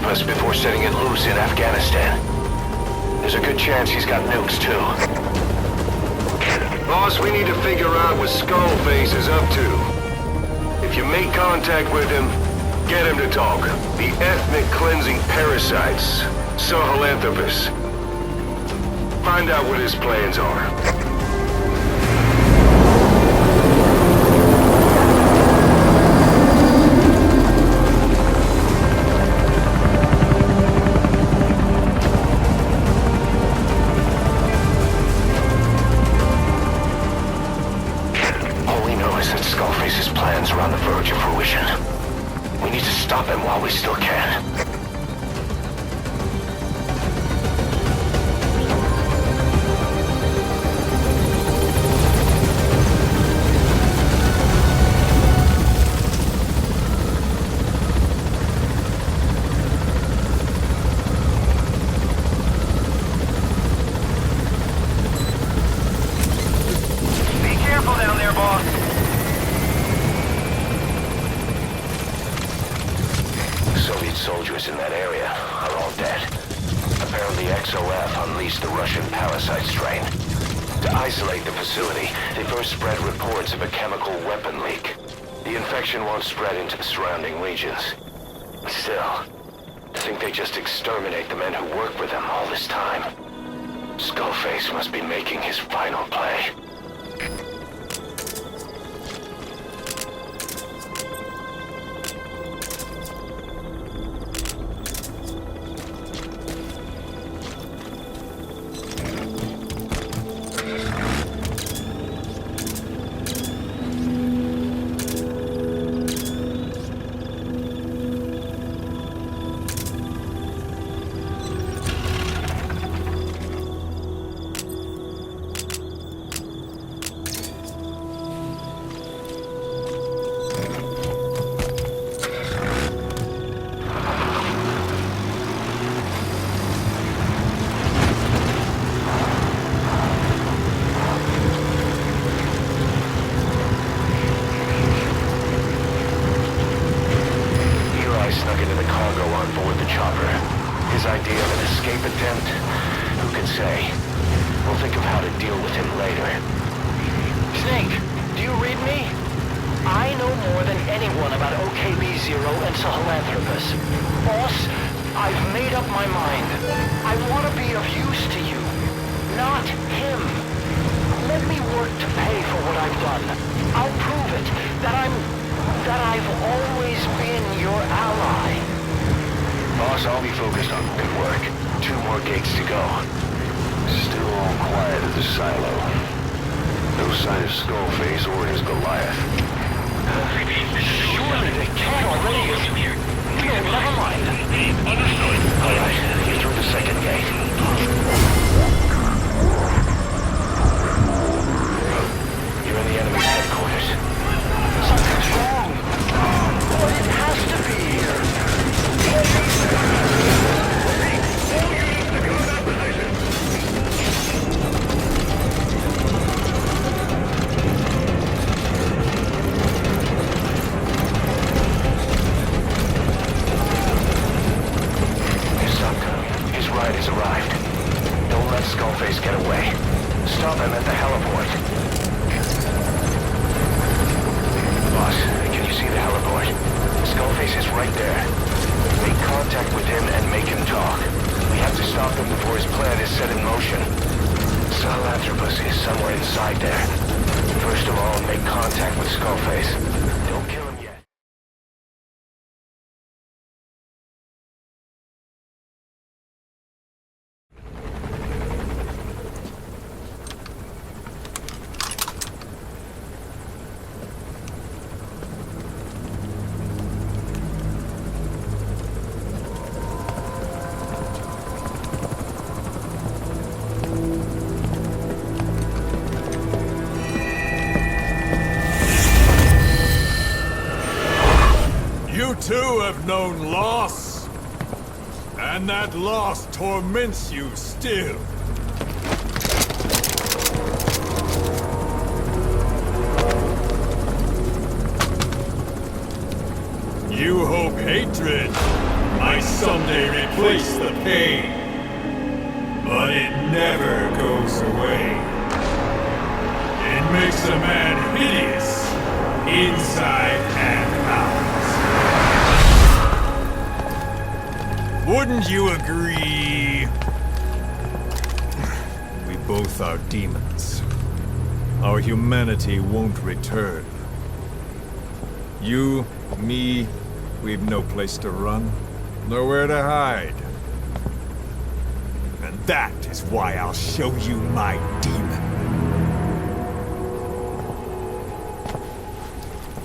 Sahelanthropus before setting it loose in Afghanistan. There's a good chance he's got nukes, too. Boss, we need to figure out what Skullface is up to. If you make contact with him, get him to talk. The ethnic cleansing parasites, Sahelanthropus. Find out what his plans are. Stop him while we still can. Be careful down there, boss. Soviet soldiers in that area are all dead. Apparently XOF unleashed the Russian parasite strain. To isolate the facility, they first spread reports of a chemical weapon leak. The infection won't spread into the surrounding regions. Still, to think they just exterminate the men who work with them all this time. Skullface must be making his final play. Snuck into the cargo on board the chopper. His idea of an escape attempt? Who can say? We'll think of how to deal with him later. Snake, do you read me? I know more than anyone about OKB-0 and Sahelanthropus. Boss, I've made up my mind. I want to be of use to you, not him. Let me work to pay for what I've done. I'll prove it, that I've always been your ally. Boss, I'll be focused on good work. 2 more gates to go. Still all quiet at the silo. No sign of Skullface or his Goliath. Surely they can't already. No, never mind. Understood. All right, you're through the second gate. You're in the enemy's headquarters. Something's wrong. But it has to be. His ride has arrived. Don't let Skullface get away. Stop him at the heliport. Boss, can you see the heliport? Skullface is right there. Make contact with him and make him talk. We have to stop him before his plan is set in motion. Sahelanthropus is somewhere inside there. First of all, make contact with Skullface. Don't kill him yet. You too have known loss, and that loss torments you still. You hope hatred might someday replace the pain, but it never goes away. It makes a man hideous, inside and out. Wouldn't you agree? We both are demons. Our humanity won't return. You, me, we've no place to run, nowhere to hide. And that is why I'll show you my demon.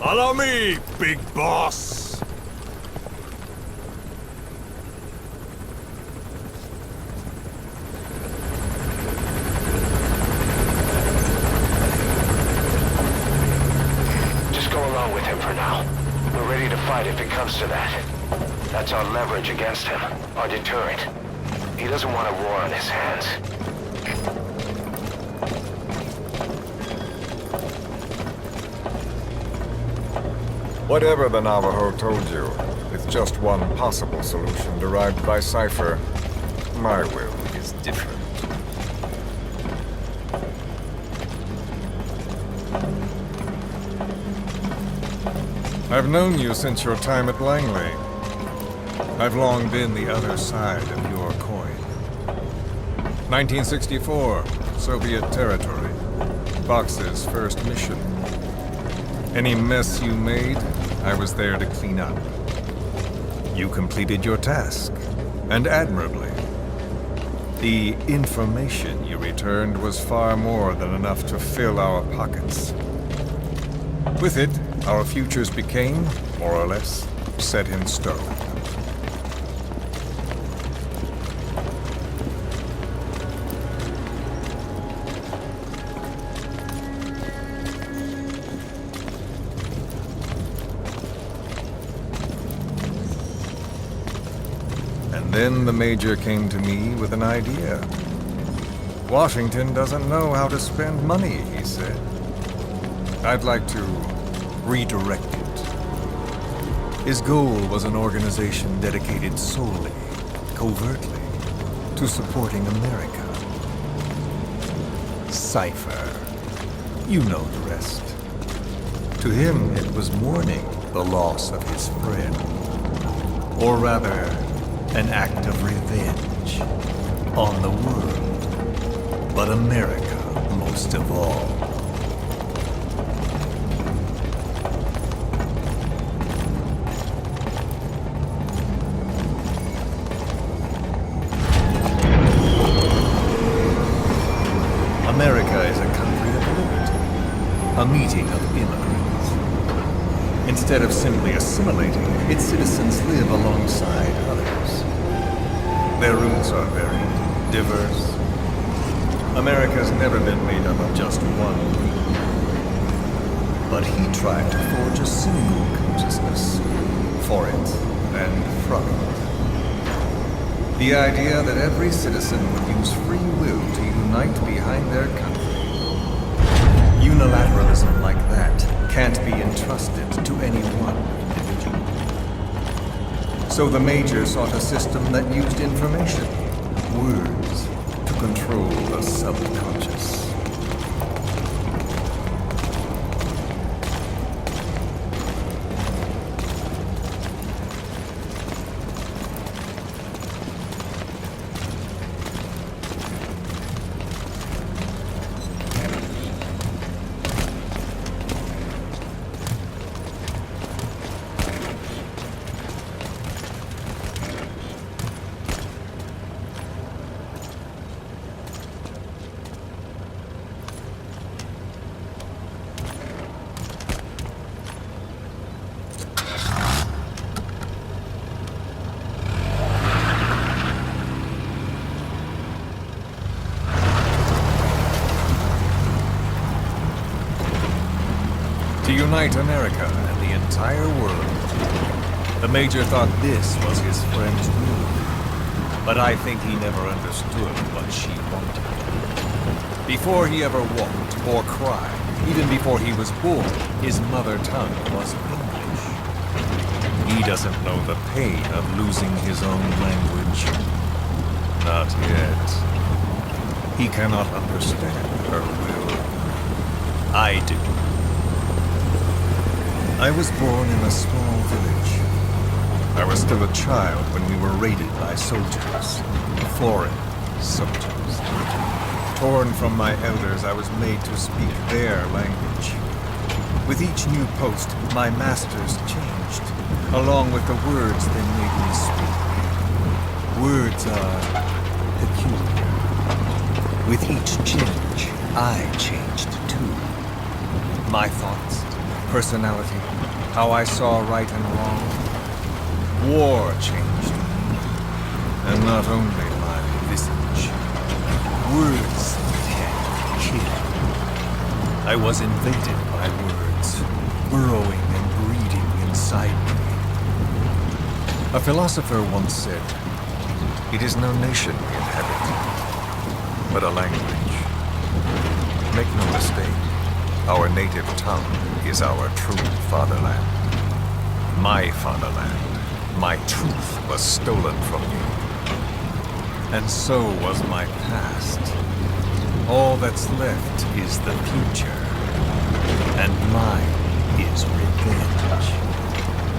Follow me, big boss! Just go along with him for now. We're ready to fight if it comes to that. That's our leverage against him, our deterrent. He doesn't want a war on his hands. Whatever the Navajo told you, it's just one possible solution derived by Cipher. My will is different. I've known you since your time at Langley. I've long been the other side of your coin. 1964, Soviet territory. Box's first mission. Any mess you made, I was there to clean up. You completed your task, and admirably. The information you returned was far more than enough to fill our pockets. With it, our futures became, more or less, set in stone. And then the Major came to me with an idea. Washington doesn't know how to spend money, he said. I'd like to redirect it. His goal was an organization dedicated solely, covertly, to supporting America. Cipher. You know the rest. To him, it was mourning the loss of his friend. Or rather, an act of revenge on the world, but America most of all. America is a country of liberty, a meeting of immigrants. Instead of simply assimilating, its citizens live alongside others. Their roots are varied, diverse. America's never been made up of just one group. But he tried to forge a single consciousness for it and from it. The idea that every citizen would use free will to unite behind their country. Unilateralism like that can't be entrusted to any one individual. So the Major sought a system that used information, words, to control the subconscious. To unite America and the entire world. The Major thought this was his friend's will. But I think he never understood what she wanted. Before he ever walked or cried, even before he was born, his mother tongue was English. He doesn't know the pain of losing his own language? Not yet. He cannot understand her will. I do. I was born in a small village. I was still a child when we were raided by soldiers. Foreign soldiers. Torn from my elders, I was made to speak their language. With each new post, my masters changed, along with the words they made me speak. Words are peculiar. With each change, I changed too. My thoughts, personality, how I saw right and wrong. War changed me, and not only my visage. Words can kill. I was invaded by words, burrowing and breeding inside me. A philosopher once said, "It is no nation we inhabit, but a language." Make no mistake, our native tongue is our true fatherland. My fatherland, my truth was stolen from me. And so was my past. All that's left is the future. And mine is revenge.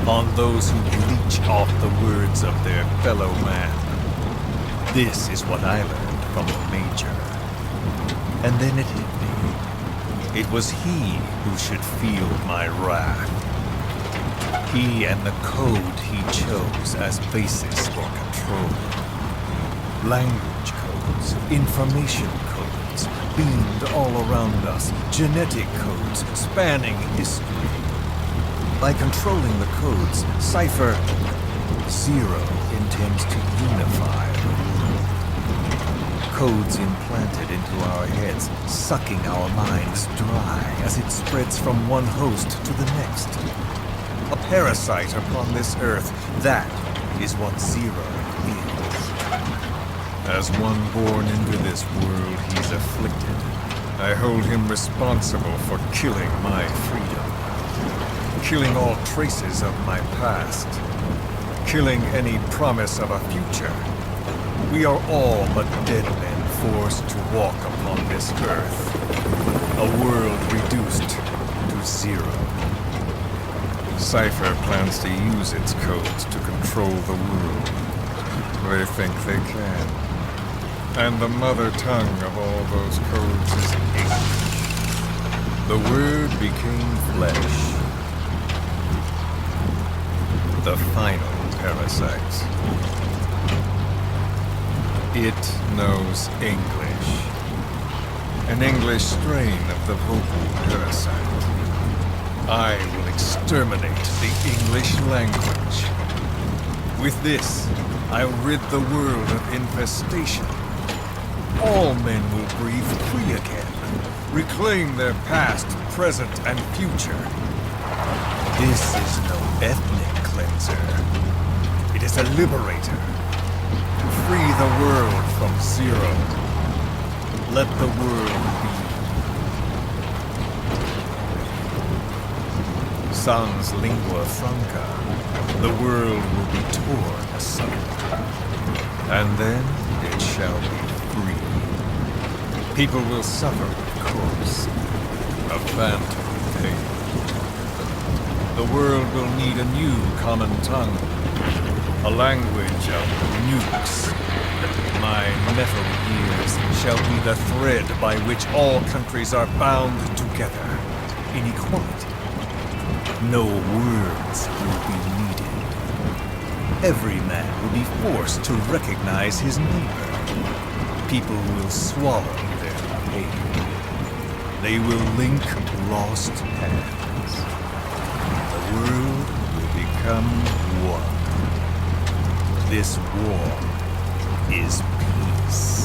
On those who bleach off the words of their fellow man. This is what I learned from the Major. And then it hit me. It was he who should feel my wrath. He and the code he chose as basis for control. Language codes, information codes, beamed all around us, genetic codes spanning history. By controlling the codes, Cipher Zero intends to unify the world. Codes implanted into our heads, sucking our minds dry as it spreads from one host to the next. A parasite upon this earth, that is what Zero is. As one born into this world, he's afflicted. I hold him responsible for killing my freedom. Killing all traces of my past. Killing any promise of a future. We are all but dead men forced to walk upon this earth. A world reduced to zero. Cipher plans to use its codes to control the world. They think they can. And the mother tongue of all those codes is English. The word became flesh. The final parasite. It knows English. An English strain of the vocal parasite. I will exterminate the English language. With this, I'll rid the world of infestation. All men will breathe free again, reclaim their past, present, and future. This is no ethnic cleanser. It is a liberator. Free the world from Zero. Let the world be. Sans lingua franca, the world will be torn asunder. And then it shall be free. People will suffer, of course, a phantom pain. The world will need a new common tongue, a language of nukes. My metal years shall be the thread by which all countries are bound together in equality. No words will be needed. Every man will be forced to recognize his neighbor. People will swallow their pain. They will link lost hands. The world will become one. This war is peace.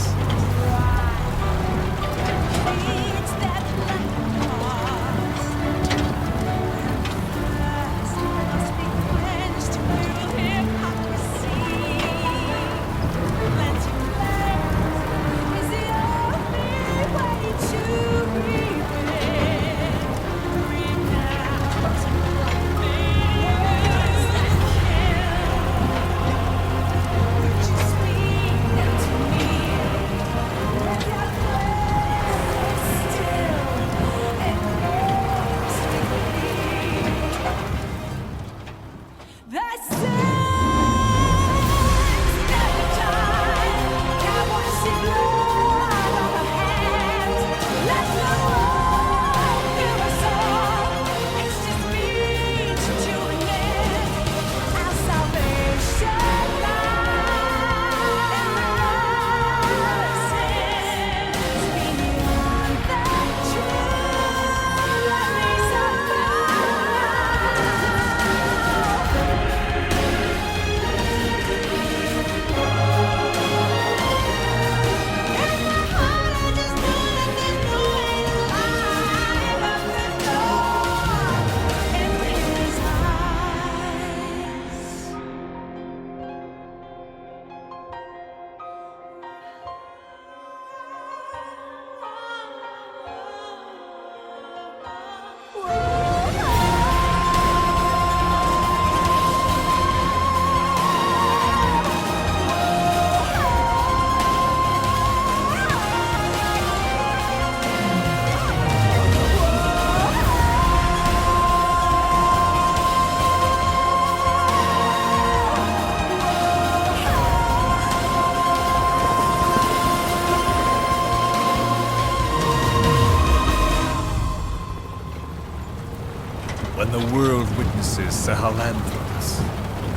world witnesses Sahelanthropus,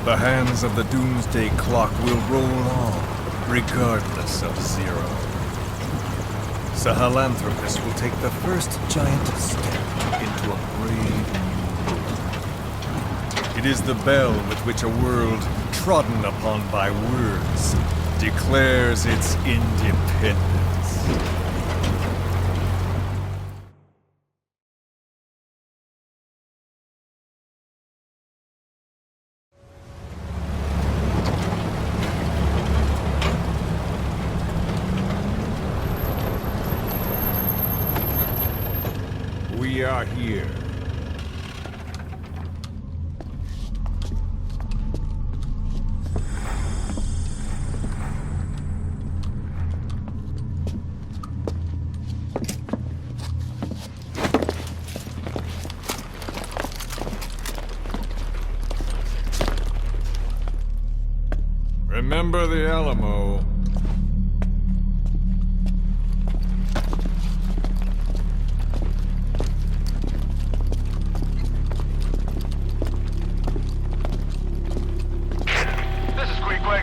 the hands of the doomsday clock will roll on, regardless of zero. Sahelanthropus will take the first giant step into a brave new world. It is the bell with which a world trodden upon by words declares its independence. We are here. Remember the Alamo.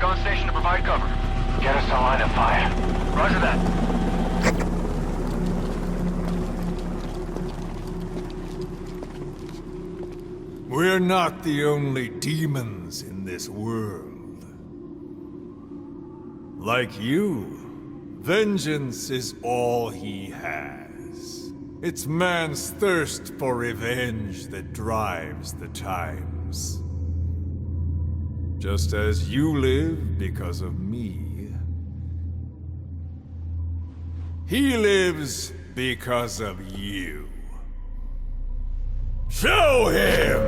On station to provide cover. Get us a line of fire. Roger that. We're not the only demons in this world. Like you, vengeance is all he has. It's man's thirst for revenge that drives the times. Just as you live because of me, he lives because of you. Show him!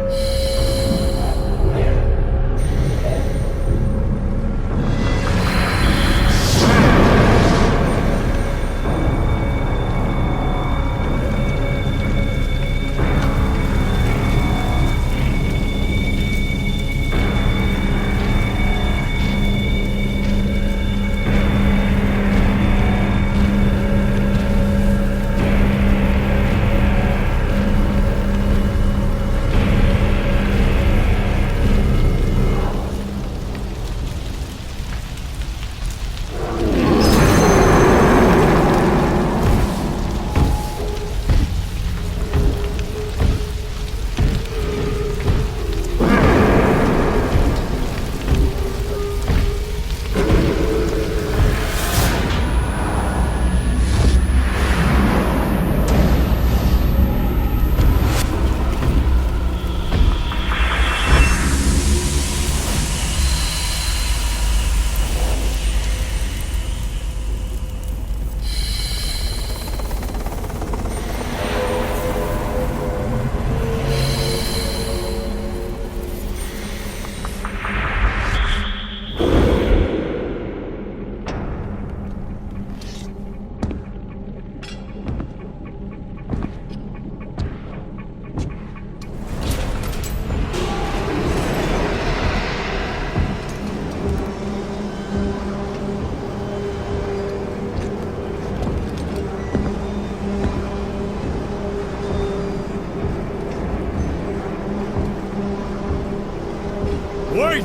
Wait!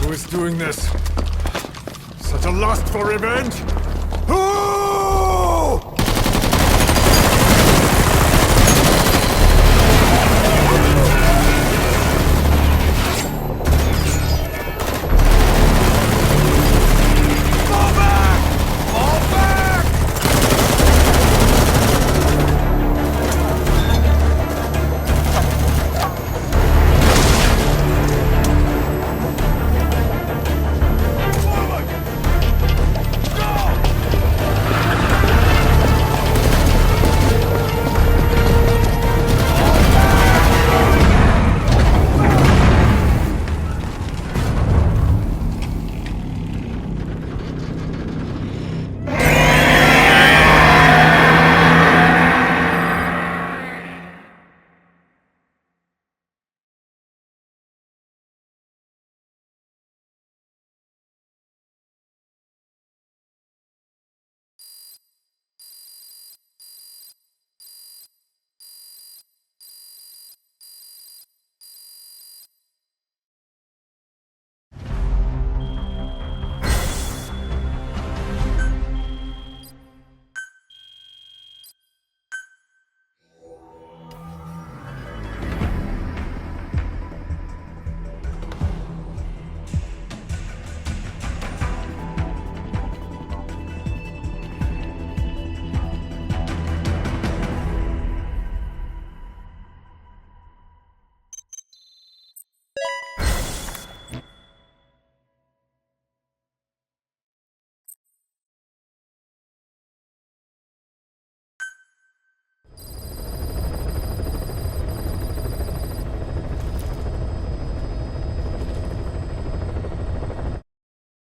Who is doing this? Such a lust for revenge?